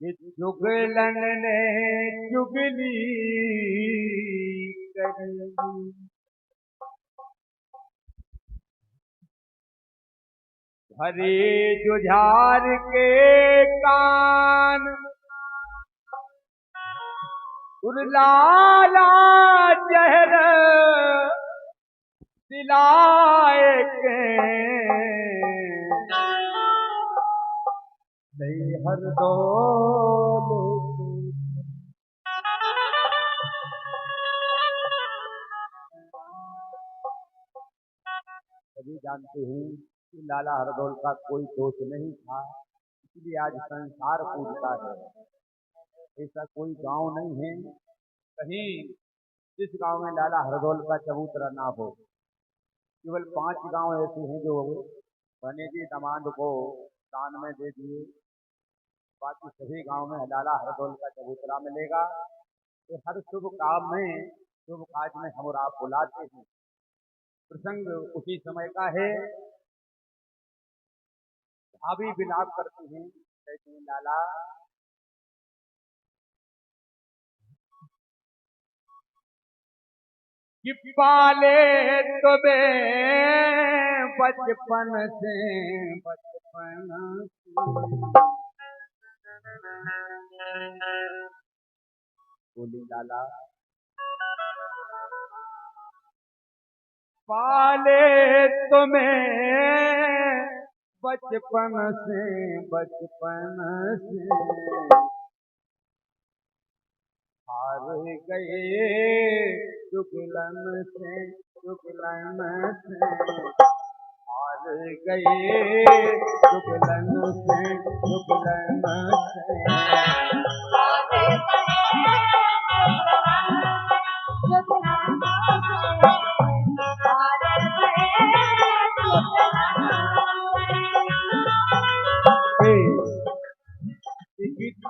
कि जुगलन ने चुगली करी, भरे जुझार के कान उर्लाला जहर दिलाए के नहीं हर दौल। सभी जानते हैं कि लाला हरदौल का कोई दोष नहीं था, इसलिए आज संसार पूजता है। ऐसा कोई गांव नहीं है कहीं जिस गांव में लाला हरदौल का चबूतरा ना हो। केवल 5 गांव ऐसे हैं जो भनेजी दामाद को दान में दे दिए, बाकी सभी गांव में लाला हरदौल का चबूतरा मिलेगा। तो हर शुभ काम में, शुभ काज में हम और आप बुलाते हैं। प्रसंग उसी समय का है। भाभी विलाप करती हैं, कहती हैं लाला कि पाले तुम्हें बचपन से, बचपन बोली लाला पाले तुम्हें बचपन से, बचपन से हार गए जुगलन से, जुगलन से हार गए जुगलन से, जुगलन से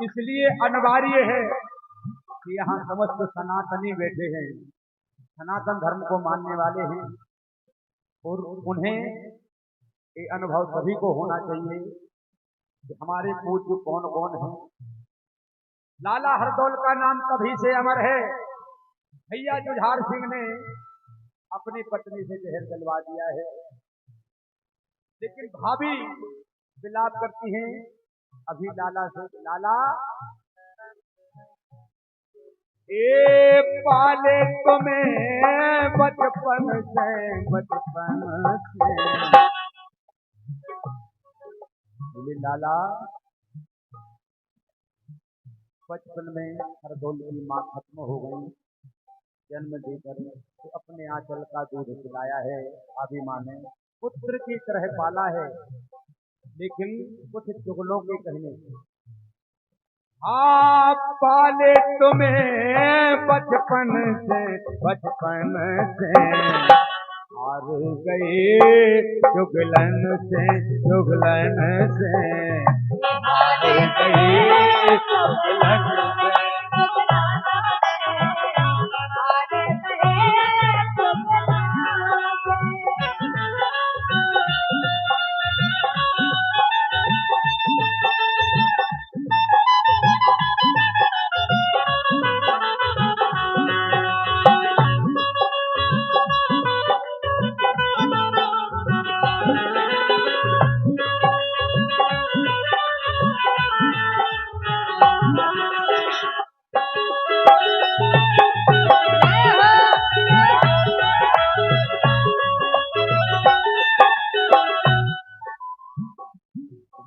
इसलिए अनिवार्य है कि यहाँ समस्त सनातनी बैठे हैं, सनातन धर्म को मानने वाले हैं, और उन्हें ये अनुभव सभी को होना चाहिए कि हमारे पूज्य कौन कौन हैं। लाला हरदौल का नाम कभी से अमर है। भैया जुझार सिंह ने अपनी पत्नी से जहर जलवा दिया है, लेकिन भाभी विलाप करती हैं अभी लाला से, लाला ए पाले तुम्हें बचपन से, बचपन से बोले लाला बचपन में हरदौल की माँ खत्म हो गई, जन्म देकर तो अपने आंचल का दूध पिलाया है। भाभी माँ ने पुत्र की तरह पाला है, लेकिन कुछ चुगलों के कहने से आप पाले तुम्हें बचपन से, बचपन से हार गए जुगलन से, जुगलन से हार गए जुगलन से।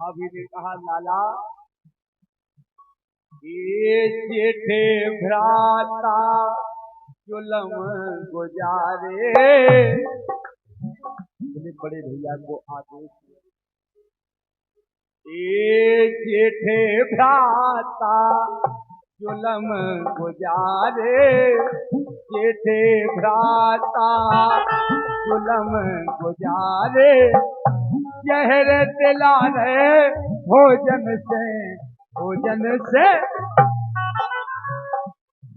भाभी ने कहा लाला ये जेठे भ्राता जुलम गुजारे, बड़े भैया को आदेश, ये जेठे भ्राता जुलम गुजारे, जेठे भ्राता जुलम गुजारे, जहर दिला रहे भोजन से, भोजन से।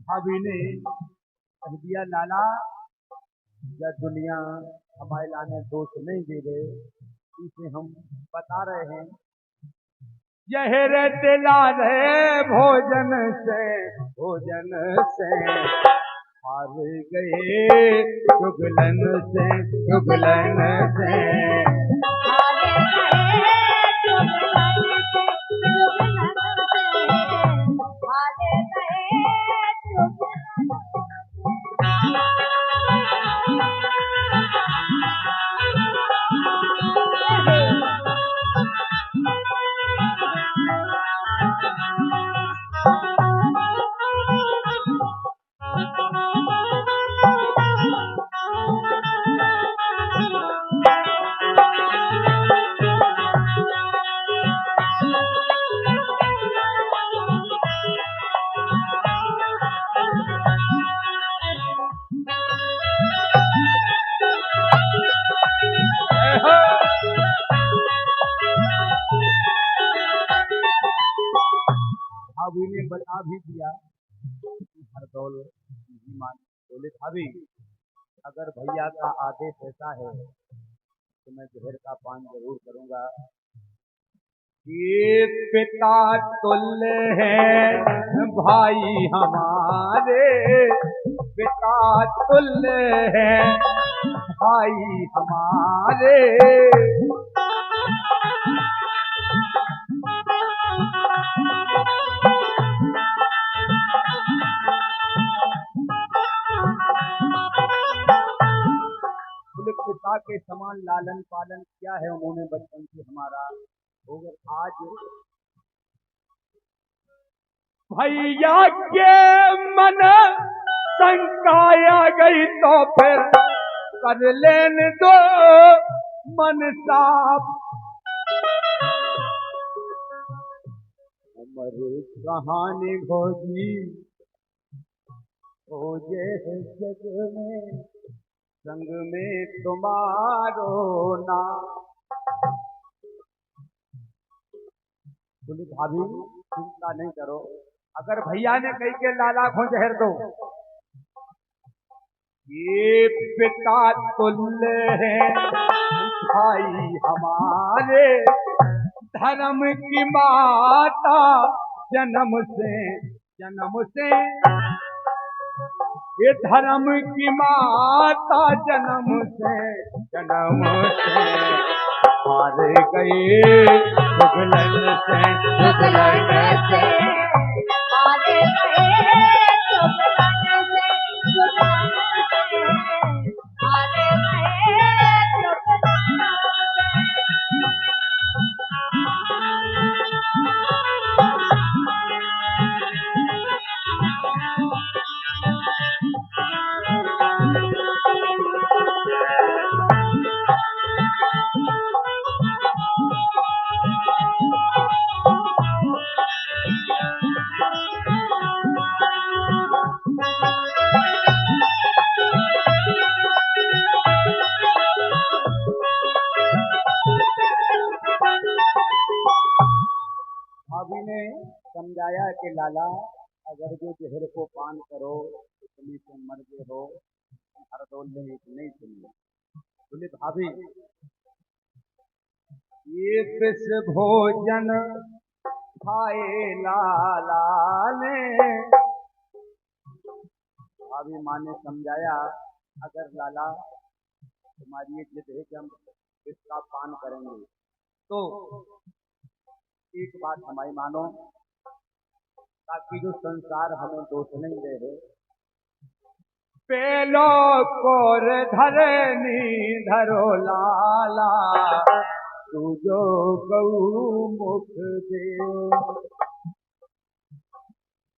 भाभी ने कह दिया लाला यह दुनिया हमारे लाने दोष नहीं दे रहे, इसे हम बता रहे हैं जहर दिला रहे भोजन से हार गए चुगलन से भाभी ने बता भी दिया हरदौल बोले भाभी अगर भैया का आदेश ऐसा है तो मैं जहर का पान जरूर करूंगा। ये पिता तुल्य है भाई हमारे, पिता तुल्य है भाई हमारे, पिता के समान लालन पालन किया है उन्होंने बचपन से हमारा। अगर आज भैया के मन शंकाया गई तो फिर कर लेने दो मन साफ। अमर कहानी भोजी हो जे जग में संग में तुम्हारो नाम। बोली भाभी चिंता नहीं करो, अगर भैया ने कही के लाला को जहर दो, ये पिता तुल्य है भाई हमारे, धर्म की माता जन्म से ये धर्म की माता जन्म से हार गए चुगलन से हार गए भाभी ने समझाया कि लाला अगर जो जहर को पान करो इतनी से मर गए हो, हरदौल ने एक नहीं सुनी। बोले भाभी ये विष भोजन खाए लाला ने। भाभी माँ ने समझाया अगर लाला तुम्हारी ये जिद है कि हम इसका पान करेंगे तो एक बात हमारी मानो, ताकि जो संसार हमें दोष नहीं दे रहे। पेलो कोर धरनी धरो लाला तू जो गौ मुख देव।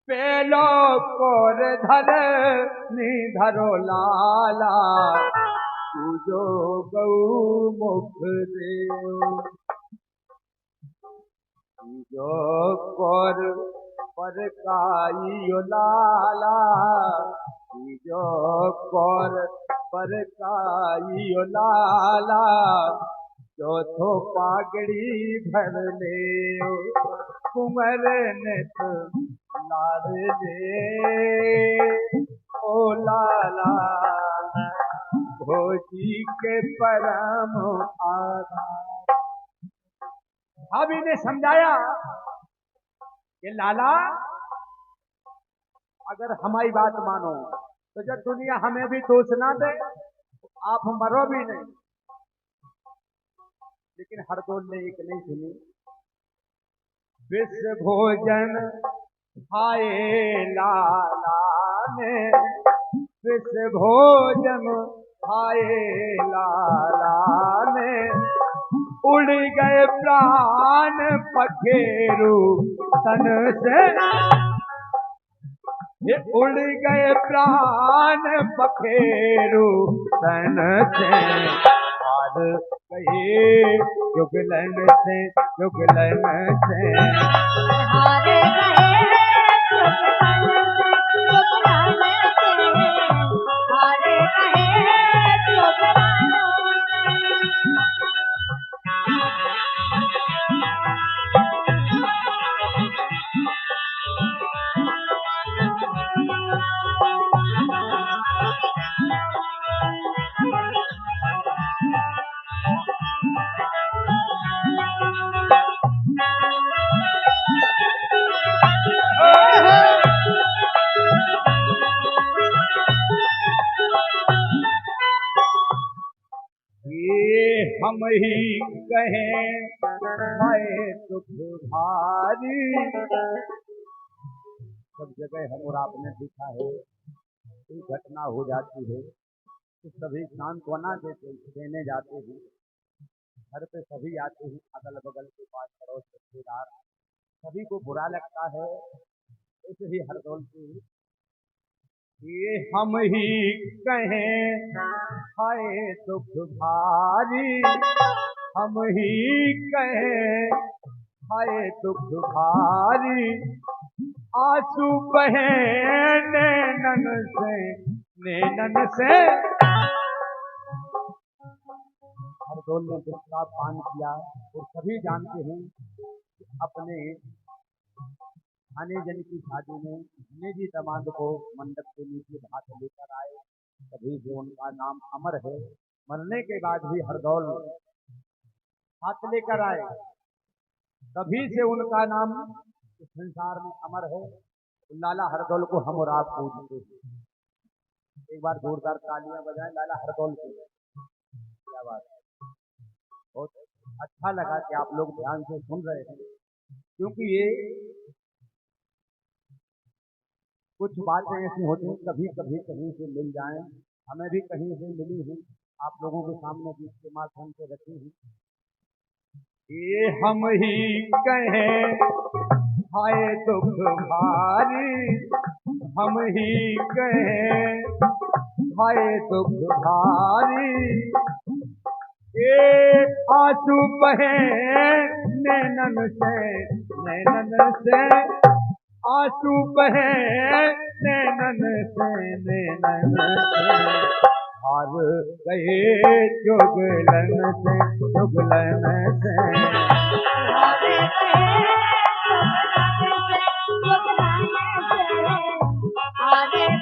पेलो कोर धरनी धरो लाला तू जो गौ मुख देव। जो कोर पर काई लाला, जो कोर पर काई लाला, जो थो पागड़ी भर ले कुंवर नेत लाड़ ले। ओ लाला भोजी के परम आधार। भाभी ने समझाया कि लाला अगर हमारी बात मानो तो जब दुनिया हमें भी दोष ना दे तो आप मरो भी नहीं। लेकिन हरदोल ने एक नहीं सुनी। विष भोजन खाए लाला ने, विष भोजन खाए लाला ने, उड़ गए प्राण पखेरु तन से, ये उड़ गए प्राण पखेरु तन से, हार गए युगलन से, युगलन से हार गए युगलन से, युगलन से हार गए युगलन हम ही कहें है दुख भारी। सब जगह हम और आपने देखा है कोई घटना हो जाती है तो सभी सांत्वना देने जाते हैं, घर पे सभी आते हैं, अगल बगल के पास पड़ोस रिश्तेदार सभी को बुरा लगता है। ऐसे ही हरदौल की ये हम ही कहें हाय दुख भारी, हम ही कहें हाय दुख भारी, आंसू बहे नैनन से, नैनन से। हरदौल ने जिसका पान किया और सभी जानते हैं कि अपने खाने जन की शादी में जितने भी दामाद को मंडप के नीचे भात लेकर आए सभी से उनका नाम अमर है। मरने के बाद भी हरदौल भात लेकर आए तभी से उनका नाम इस संसार में अमर है। लाला हरदौल को हम और आप पूछते हैं। एक बार जोरदार तालियां बजाएं लाला हरदौल के। क्या बात है, बहुत अच्छा लगा कि आप लोग ध्यान से सुन रहे हैं, क्योंकि ये कुछ बातें ऐसी होती हैं कभी कभी कहीं से मिल जाएं, हमें भी कहीं से मिली हैं, आप लोगों के सामने भी इसके माध्यम से रखी हैं। ये हम ही कहें हाय दुख भारी, हम ही कहें हाय दुख भारी, ये आंसू बहे नैनन से, नैनन से आंसू बहे नैनन से, नैनन से हार गए जुगलन से, जुगलन से हार गए जुगलन से, हार गए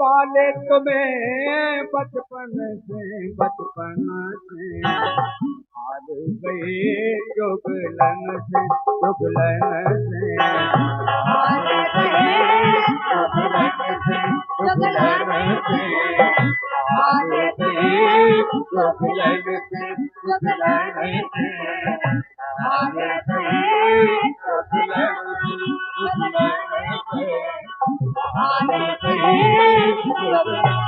पाले तुम्हें बचपन से, बचपन से हार गए जुगलन से, जुगलन से हार गए जुगलन से, जुगलन से हार गए जुगलन से, जुगलन से हार गए जुगलन से, जुगलन से हार गए जुगलन